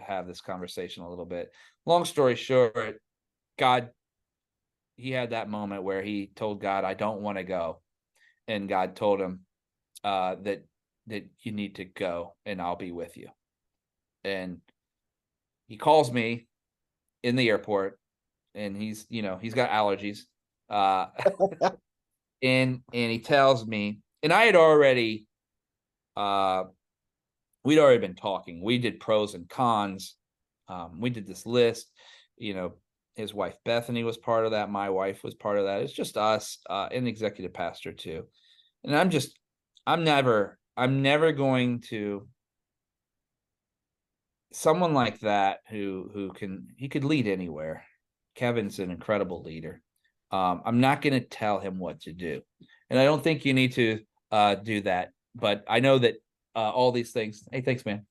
have this conversation a little bit. Long story short, God, he had that moment where he told God, I don't want to go. And God told him that you need to go, and I'll be with you. And he calls me in the airport, and he's got allergies. And he tells me, and I had already we'd already been talking. We did pros and cons. We did this list. His wife Bethany was part of that. My wife was part of that. It's just us, and the executive pastor too. And I'm never going to, someone like that who he could lead anywhere. Kevin's an incredible leader. I'm not going to tell him what to do, and I don't think you need to do that. But I know that all these things. Hey, thanks, man.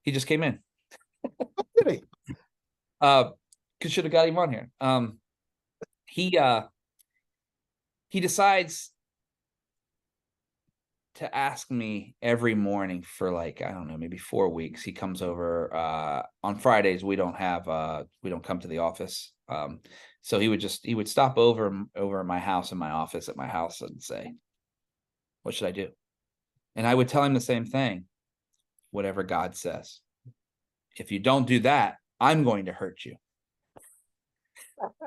He just came in. Did he? Should have got him on here. He decides to ask me every morning for, like, I don't know, maybe 4 weeks. He comes over on Fridays. We don't come to the office. So he would stop over at my house, in my office at my house, and say, what should I do? And I would tell him the same thing. Whatever God says. If you don't do that, I'm going to hurt you.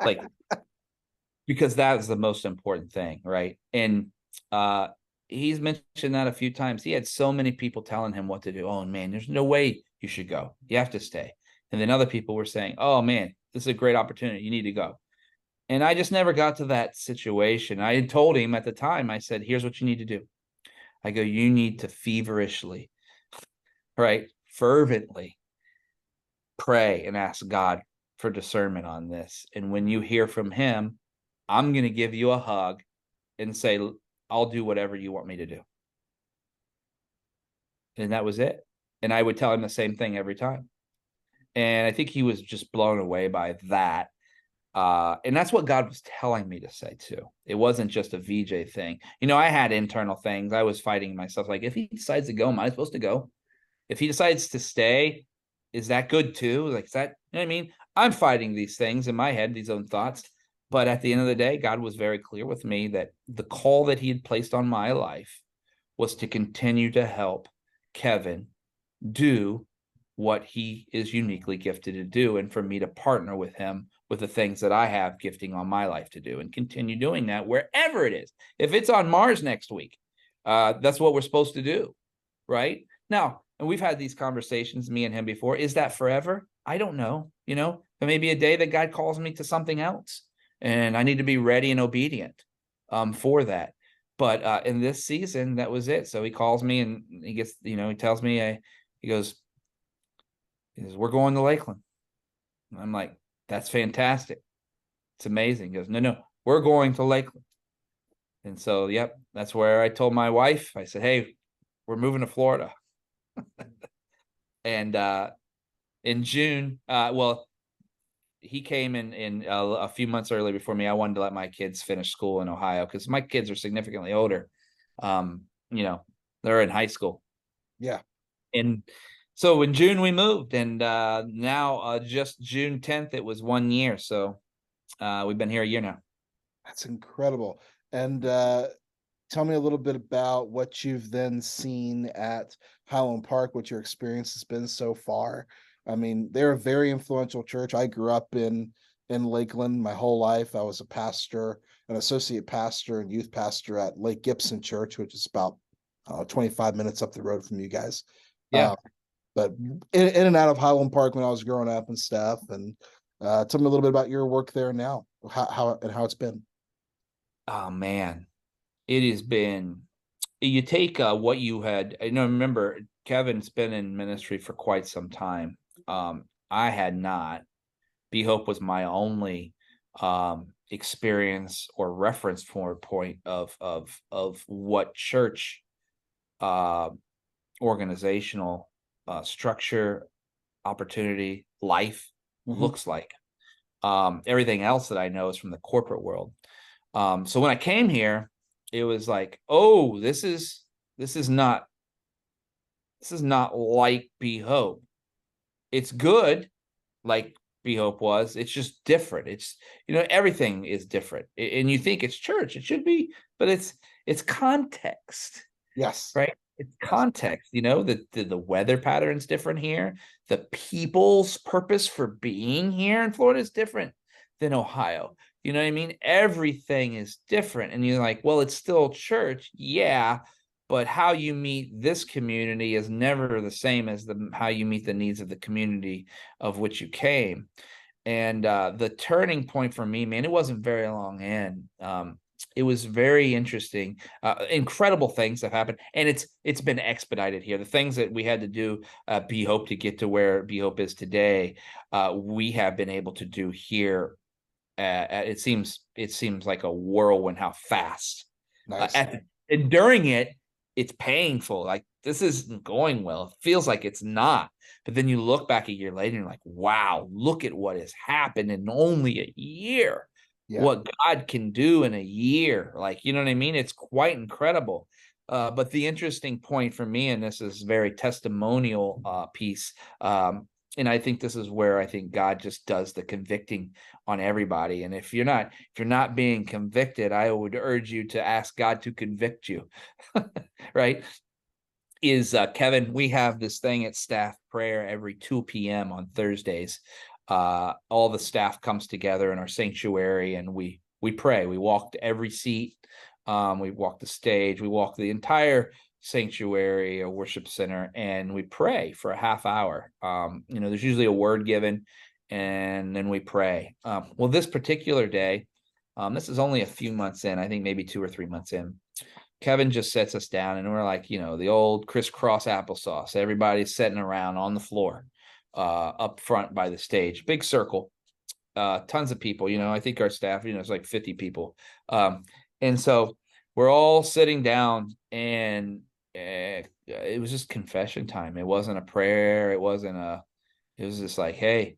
Like, because that is the most important thing, right? And he's mentioned that a few times. He had so many people telling him what to do. Oh man, there's no way you should go. You have to stay. And then other people were saying, oh man, this is a great opportunity. You need to go. And I just never got to that situation. I had told him at the time, I said, here's what you need to do. I go, you need to feverishly, right, fervently pray and ask God for discernment on this. And when you hear from him, I'm going to give you a hug and say, I'll do whatever you want me to do. And that was it. And I would tell him the same thing every time. And I think he was just blown away by that. And that's what God was telling me to say too. It wasn't just a VJ thing. I had internal things. I was fighting myself. Like, if he decides to go, am I supposed to go? If he decides to stay, is that good too? Like, is that, you know what I mean? I'm fighting these things in my head, these own thoughts. But at the end of the day, God was very clear with me that the call that he had placed on my life was to continue to help Kevin do what he is uniquely gifted to do, and for me to partner with him with the things that I have gifting on my life to do, and continue doing that wherever it is. If it's on Mars next week, that's what we're supposed to do, right? Now, and we've had these conversations, me and him, before. Is that forever? I don't know. There may be a day that God calls me to something else, and I need to be ready and obedient for that. But in this season, that was it. So he calls me, and he gets, he tells me, he goes, we're going to Lakeland. And I'm like, that's fantastic. It's amazing. He goes, no, we're going to Lakeland. And so, yep, that's where I told my wife. I said, hey, we're moving to Florida. And in June, he came in a few months early before me. I wanted to let my kids finish school in Ohio, because my kids are significantly older. They're in high school. Yeah. And so in June we moved, and now just June 10th, it was 1 year. So we've been here a year now. That's incredible. And tell me a little bit about what you've then seen at Highland Park, what your experience has been so far. I mean, they're a very influential church. I grew up in Lakeland my whole life. I was a pastor, an associate pastor and youth pastor at Lake Gibson Church, which is about 25 minutes up the road from you guys. Yeah. But in and out of Highland Park when I was growing up and stuff. And tell me a little bit about your work there now, how it's been. Oh man, it has been. You take what you had. I know. Remember, Kevin's been in ministry for quite some time. I had not. Be Hope was my only experience or reference point of what church uh, organizational structure, opportunity, life Hmm. looks like. Everything else that I know is from the corporate world. So when I came here, it was like, oh, this is not this is not like Be Hope. It's good, like Be Hope was. It's just different. It's everything is different, and you think it's church. It should be, but it's context. Yes. Right? It's Yes. context, the weather pattern's different here. The people's purpose for being here in Florida is different than Ohio. You know what I mean? Everything is different. And you're like, well, it's still church. Yeah. But how you meet this community is never the same as how you meet the needs of the community of which you came. And the turning point for me, man, it wasn't very long in. It was very interesting. Incredible things have happened, and it's been expedited here. The things that we had to do, Be Hope, to get to where Be Hope is today, we have been able to do here. It seems like a whirlwind how fast. Nice. And during it, it's painful. Like this isn't going well. It feels like it's not. But then you look back a year later and you're like, wow, look at what has happened in only a year. Yeah. What God can do in a year. Like, you know what I mean? It's quite incredible. But the interesting point for me, and this is very testimonial piece, and I think this is where I think God just does the convicting on everybody. And if you're not being convicted, I would urge you to ask God to convict you. Right? Is Kevin, we have this thing at staff prayer every 2 p.m. on Thursdays. All the staff comes together in our sanctuary and we pray. We walk to every seat. We walk the stage. We walk the entire sanctuary or worship center, and we pray for a half hour. There's usually a word given, and then we pray. Well, this particular day, this is only a few months in. I think maybe 2 or 3 months in. Kevin just sets us down, and we're like, the old crisscross applesauce. Everybody's sitting around on the floor, up front by the stage, big circle, tons of people. I think our staff, it's like 50 people, and so we're all sitting down, and it was just confession time. It wasn't a prayer. It wasn't a. It was just like, hey,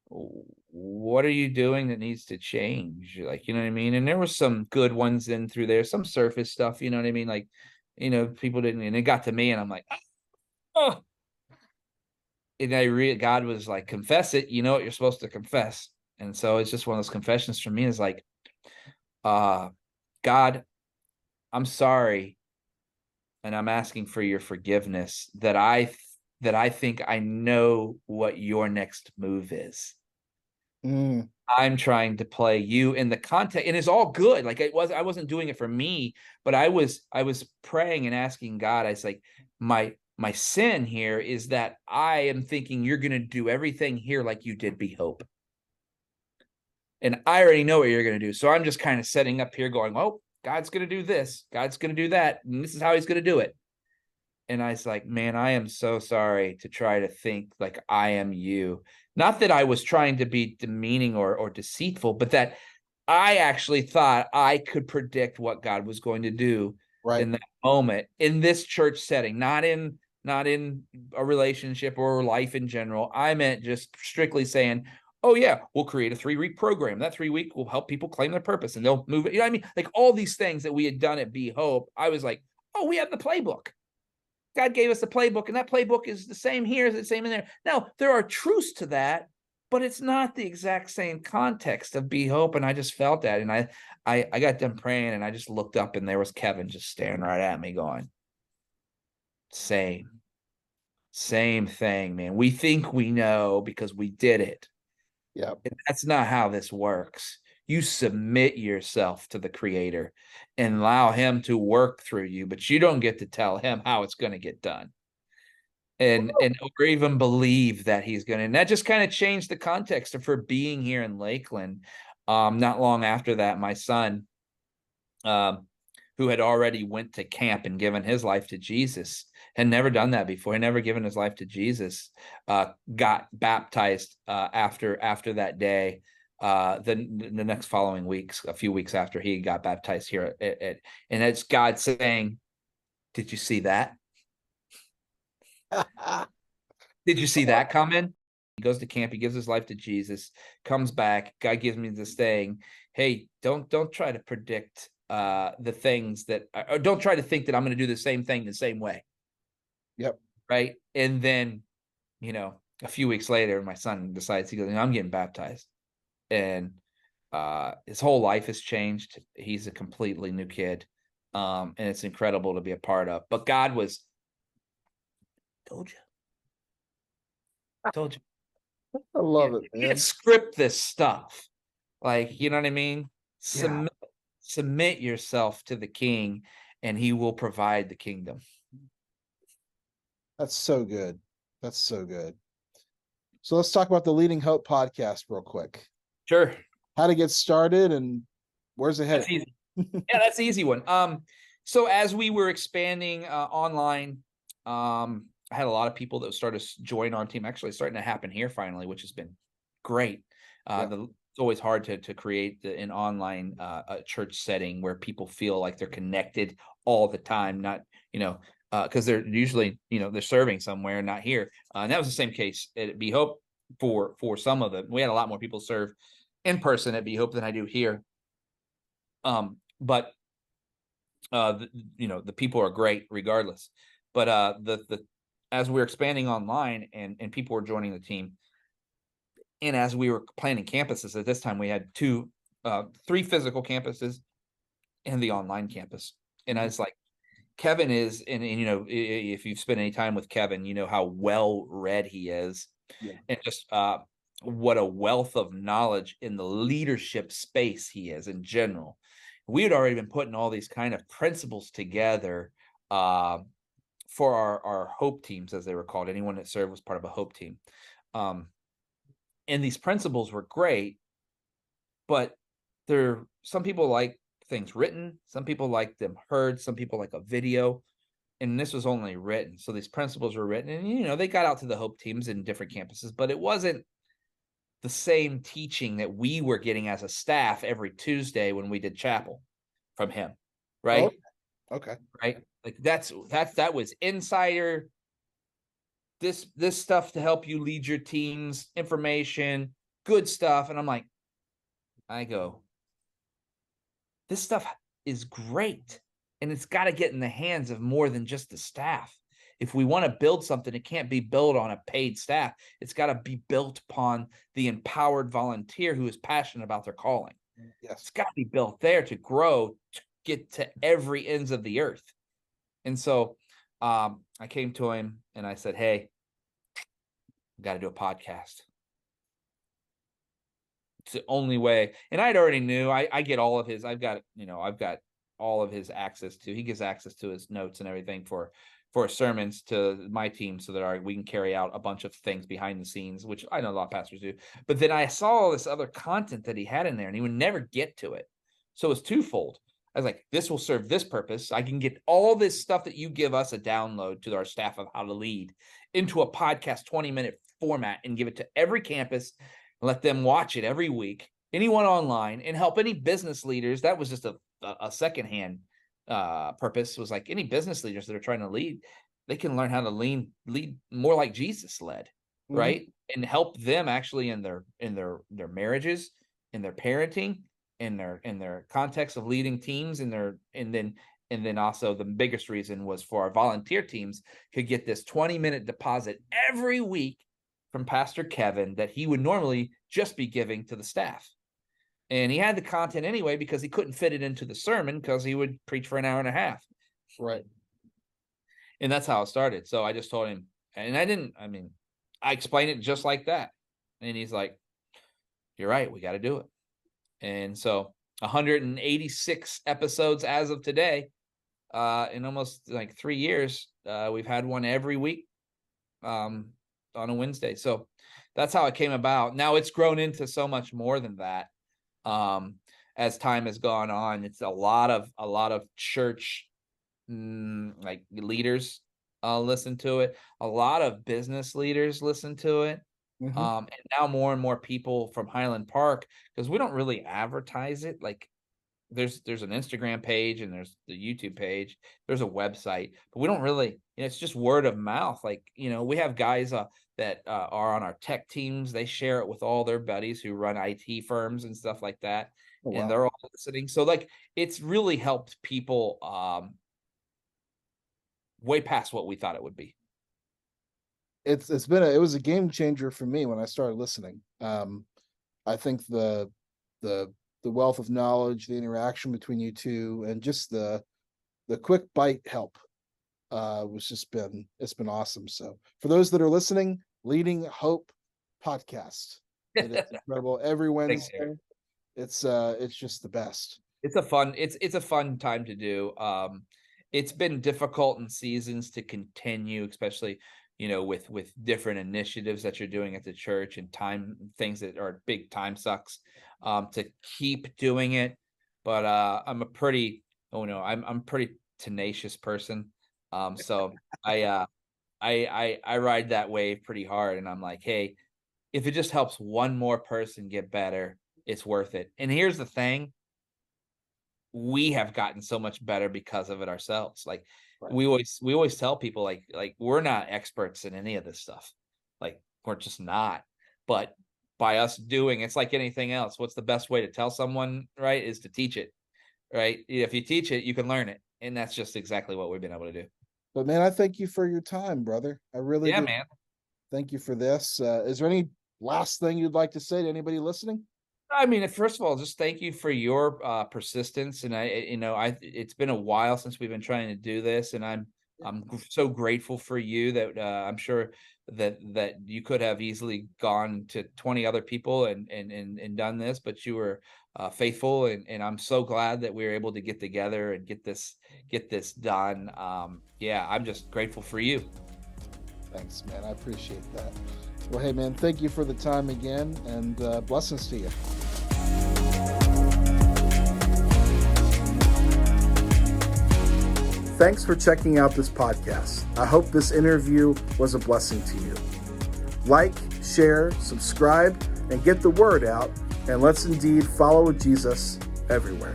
what are you doing that needs to change? Like, you know what I mean? And there was some good ones in through there, some surface stuff, you know what I mean? Like, people didn't, and it got to me, and I'm like, oh, and God was like, confess it. You know what you're supposed to confess. And so it's just one of those confessions for me is like, uh, God, I'm sorry. And I'm asking for your forgiveness that I think I know what your next move is. Mm. I'm trying to play you in the context, and it's all good. Like I wasn't doing it for me, but I was praying and asking God. I was like, my sin here is that I am thinking you're going to do everything here like you did Be Hope, and I already know what you're going to do. So I'm just kind of setting up here, going, oh, God's going to do this, God's going to do that, and this is how He's going to do it. And I was like, man, I am so sorry to try to think like I am you. Not that I was trying to be demeaning or deceitful, but that I actually thought I could predict what God was going to do Right. in that moment in this church setting, not in a relationship or life in general. I meant just strictly saying, oh yeah, we'll create a 3-week program. That 3-week will help people claim their purpose and they'll move it. You know what I mean? Like all these things that we had done at Be Hope, I was like, oh, we have the playbook. God gave us the playbook, and that playbook is the same here as the same in there. Now, there are truths to that, but it's not the exact same context of Be Hope. And I just felt that. And I got done praying, and I just looked up, and there was Kevin just staring right at me, going, same thing, man. We think we know because we did it. Yeah. And that's not how this works. You submit yourself to the creator and allow him to work through you, but you don't get to tell him how it's going to get done. And or even believe that he's going to. And that just kind of changed the context of her being here in Lakeland. Not long after that, my son who had already went to camp and given his life to Jesus, had never done that before, had never given his life to Jesus, got baptized after that day. The next following weeks, a few weeks after he got baptized here and it's God saying, "Did you see that? Did you see that coming?" He goes to camp, he gives his life to Jesus, comes back. God gives me this thing. Hey, don't try to predict the things that, or don't try to think that I'm going to do the same thing the same way. Yep. Right. And then, a few weeks later, my son decides, he goes, I'm getting baptized. And his whole life has changed. He's a completely new kid. And it's incredible to be a part of. But God was, told you. I love it, You man. can't script this stuff. Like, you know what I mean? Yeah. Submit yourself to the king and he will provide the kingdom. That's so good. That's so good. So let's talk about the Leading Hope podcast real quick. Sure. How to get started and where's it headed? That's easy. Yeah, that's the easy one. So as we were expanding online, I had a lot of people that started to join our team. Actually, starting to happen here finally, which has been great. It's always hard to create an online a church setting where people feel like they're connected all the time, not because they're usually they're serving somewhere, not here. And that was the same case at Be Hope for some of them. We had a lot more people serve in person at Be Hope than I do here. But the people are great regardless. But the as we're expanding online and people were joining the team, and as we were planning campuses at this time, we had three physical campuses and the online campus. And I was like, Kevin is, and if you've spent any time with Kevin, you know how well read he is, and just what a wealth of knowledge in the leadership space he is in general. We had already been putting all these kind of principles together for our Hope teams, as they were called. Anyone that served was part of a Hope team. And these principles were great, but some people like things written, some people like them heard, some people like a video, and this was only written. So these principles were written, and they got out to the Hope teams in different campuses, but it wasn't the same teaching that we were getting as a staff every Tuesday when we did chapel from him, right? Oh, okay. Right. Like that was insider. This stuff to help you lead your teams, information, good stuff. And I'm like, this stuff is great. And it's got to get in the hands of more than just the staff. If we want to build something, it can't be built on a paid staff. It's got to be built upon the empowered volunteer who is passionate about their calling. Yes. It's got to be built there to grow, to get to every ends of the earth. And so I came to him and I said, hey, I've got to do a podcast. It's the only way. And I'd already knew I get all of his, I've got all of his access to, he gives access to his notes and everything for sermons to my team so that we can carry out a bunch of things behind the scenes, which I know a lot of pastors do. But then I saw all this other content that he had in there and he would never get to it. So it's twofold. I was like, this will serve this purpose. I can get all this stuff that you give us a download to our staff of how to lead into a podcast 20-minute format and give it to every campus, let them watch it every week, anyone online, and help any business leaders. That was just a secondhand purpose, was like any business leaders that are trying to lead, they can learn how to lead more like Jesus led, right? And help them actually in their marriages, in their parenting, in their context of leading teams, and then also the biggest reason was for our volunteer teams could get this 20-minute deposit every week from Pastor Kevin that he would normally just be giving to the staff. And he had the content anyway because he couldn't fit it into the sermon because he would preach for an hour and a half. Right. And that's how it started. So I just told him, and I explained it just like that. And he's like, you're right, we got to do it. And so 186 episodes as of today, in almost like 3 years, we've had one every week on a Wednesday. So that's how it came about. Now it's grown into so much more than that. as time has gone on, it's a lot of church like leaders listen to it. A lot of business leaders listen to it. Hmm. And now more and more people from Highland Park, because we don't really advertise it. Like there's an Instagram page and there's the YouTube page. There's a website, but we don't really, it's just word of mouth. Like, we have guys that are on our tech teams. They share it with all their buddies who run IT firms and stuff like that. Oh, And wow. they're all listening. So like it's really helped people way past what we thought it would be. It was a game changer for me when I started listening. I think the the wealth of knowledge, the interaction between you two, and just the quick bite help it's been awesome. So for those that are listening, Leading Hope podcast. It is incredible. Every Thanks, Wednesday. Eric. It's just the best. It's a fun time to do. It's been difficult in seasons to continue, especially with different initiatives that you're doing at the church and time things that are big time sucks, to keep doing it. But I'm pretty tenacious person. So I ride that wave pretty hard, and I'm like, hey, if it just helps one more person get better, it's worth it. And here's the thing, we have gotten so much better because of it ourselves. Like Right. we always tell people, like we're not experts in any of this stuff. Like we're just not. But by us doing, it's like anything else. What's the best way to tell someone, right? Is to teach it, right? If you teach it, you can learn it. And that's just exactly what we've been able to do. But man, I thank you for your time, brother. I really Yeah, do. man. Thank you for this. Is there any last thing you'd like to say to anybody listening? I mean, first of all, just thank you for your persistence, and it's been a while since we've been trying to do this, and so grateful for you that I'm sure that you could have easily gone to 20 other people and done this, but you were faithful, and I'm so glad that we were able to get together and get this done. Yeah, I'm just grateful for you. Thanks, man. I appreciate that. Well, hey, man, thank you for the time again, and blessings to you. Thanks for checking out this podcast. I hope this interview was a blessing to you. Like, share, subscribe, and get the word out, and let's indeed follow Jesus everywhere.